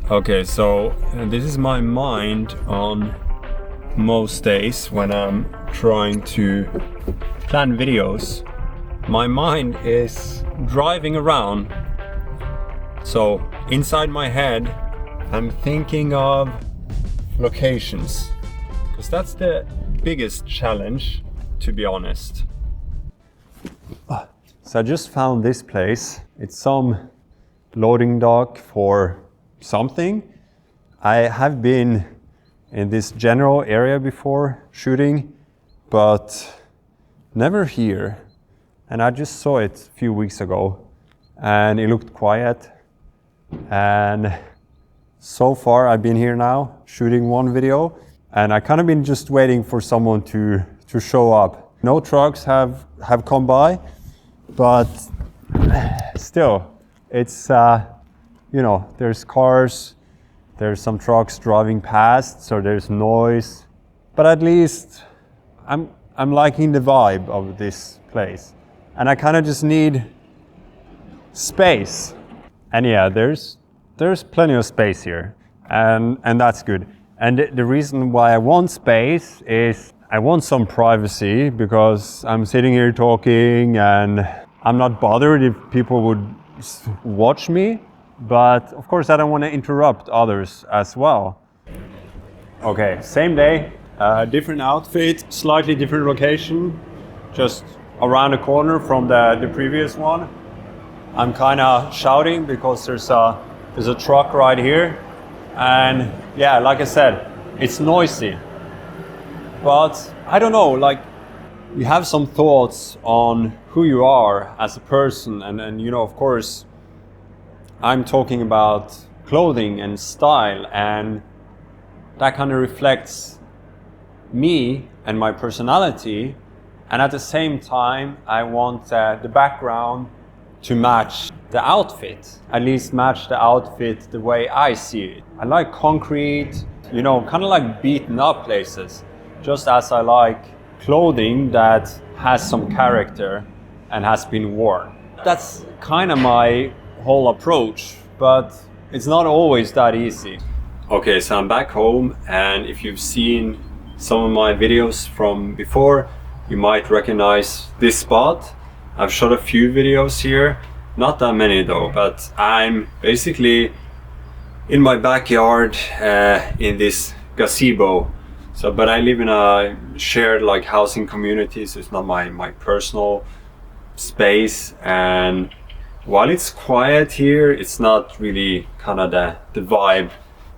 Okay, so this is my mind on most days when I'm trying to plan videos. My mind is driving around. So inside my head, I'm thinking of locations, because that's the biggest challenge, to be honest. So I just found this place. It's some loading dock for something. I have been in this general area before shooting, but never here. And I just saw it a few weeks ago and it looked quiet. And so far I've been here now shooting one video, and I kind of been just waiting for someone to show up. No trucks have come by, but still, it's there's cars, there's some trucks driving past, so there's noise. But at least I'm liking the vibe of this place, and I kind of just need space. And yeah, there's plenty of space here, and that's good. And the reason why I want space is I want some privacy, because I'm sitting here talking and I'm not bothered if people would watch me, but of course I don't want to interrupt others as well. Okay, same day, different outfit, slightly different location, just around the corner from the previous one. I'm kind of shouting because there's a truck right here, and yeah, like I said, it's noisy. But I don't know, like, you have some thoughts on who you are as a person, and of course I'm talking about clothing and style, and that kind of reflects me and my personality. And at the same time, I want the background to match the outfit, at least match the outfit the way I see it. I like concrete, kind of like beaten up places, just as I like clothing that has some character and has been worn. That's kind of my whole approach, but it's not always that easy. Okay, so I'm back home, and if you've seen some of my videos from before, you might recognize this spot. I've shot a few videos here, not that many though, but I'm basically in my backyard in this gazebo. But I live in a shared housing community, so it's not my personal space. And while it's quiet here, it's not really kind of the vibe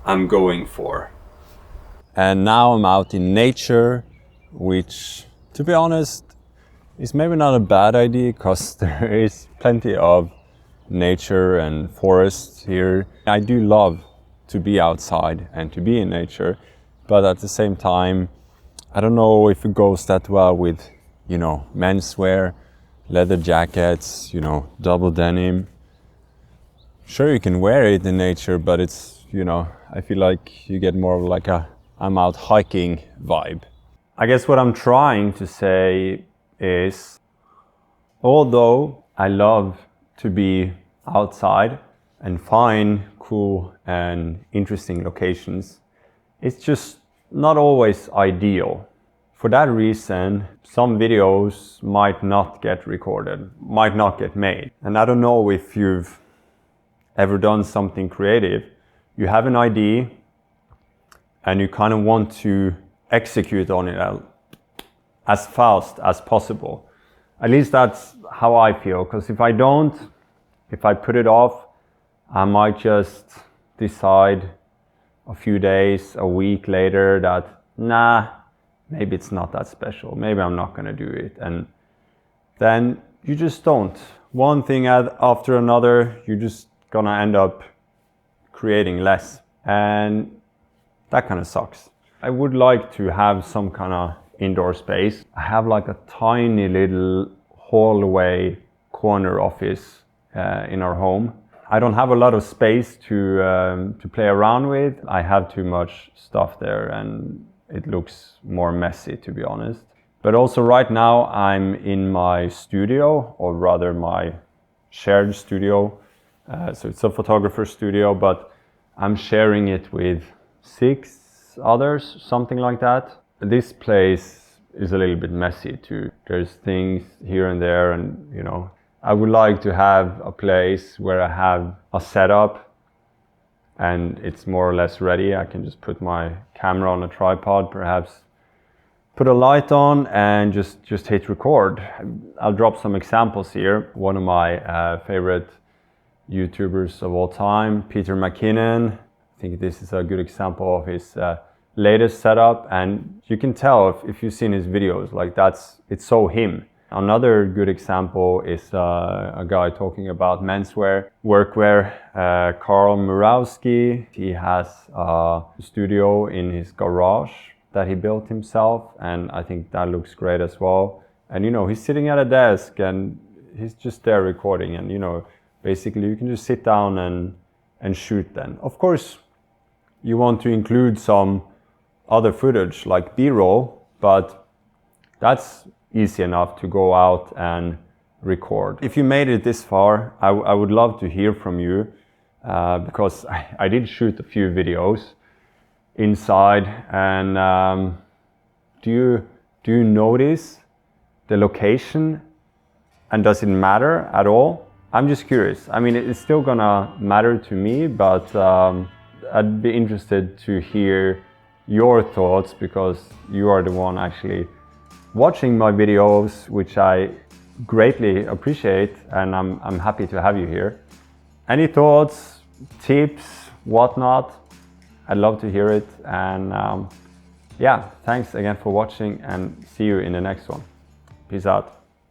I'm going for. And now I'm out in nature, which, to be honest, is maybe not a bad idea, because there is plenty of nature and forests here. I do love to be outside and to be in nature, but at the same time, I don't know if it goes that well with, menswear, leather jackets, double denim. Sure, you can wear it in nature, but it's, I feel like you get more of like a I'm out hiking vibe. I guess what I'm trying to say is, although I love to be outside and find cool and interesting locations, it's just not always ideal. For that reason, some videos might not get recorded, might not get made. And I don't know if you've ever done something creative. You have an idea and you kind of want to execute on it as fast as possible. At least that's how I feel, because if I put it off, I might just decide a few days, a week later that, maybe it's not that special. Maybe I'm not gonna do it. And then you just don't. One thing after another, you're just gonna end up creating less. And that kind of sucks. I would like to have some kind of indoor space. I have like a tiny little hallway corner office in our home. I don't have a lot of space to play around with. I have too much stuff there and it looks more messy, to be honest. But also right now I'm in my studio, or rather my shared studio. So it's a photographer studio, but I'm sharing it with 6 others, something like that. This place is a little bit messy too. There's things here and there, and you know, I would like to have a place where I have a setup and it's more or less ready. I can just put my camera on a tripod, perhaps put a light on and just hit record. I'll drop some examples here. One of my favorite YouTubers of all time, Peter McKinnon. I think this is a good example of his latest setup, and you can tell if you've seen his videos, like it's so him. Another good example is a guy talking about menswear, workwear, Carl Murawski. He has a studio in his garage that he built himself, and I think that looks great as well. And you know, he's sitting at a desk and he's just there recording, and you know, basically you can just sit down and shoot then. Of course, you want to include some other footage like B-roll, but that's easy enough to go out and record. If you made it this far, I would love to hear from you because I did shoot a few videos inside, and do you notice the location, and does it matter at all? I'm just curious. I mean, it's still gonna matter to me, but I'd be interested to hear your thoughts because you are the one actually watching my videos, which I greatly appreciate, and I'm happy to have you here. Any thoughts, tips, whatnot? I'd love to hear it, and yeah, thanks again for watching, and see you in the next one. Peace out.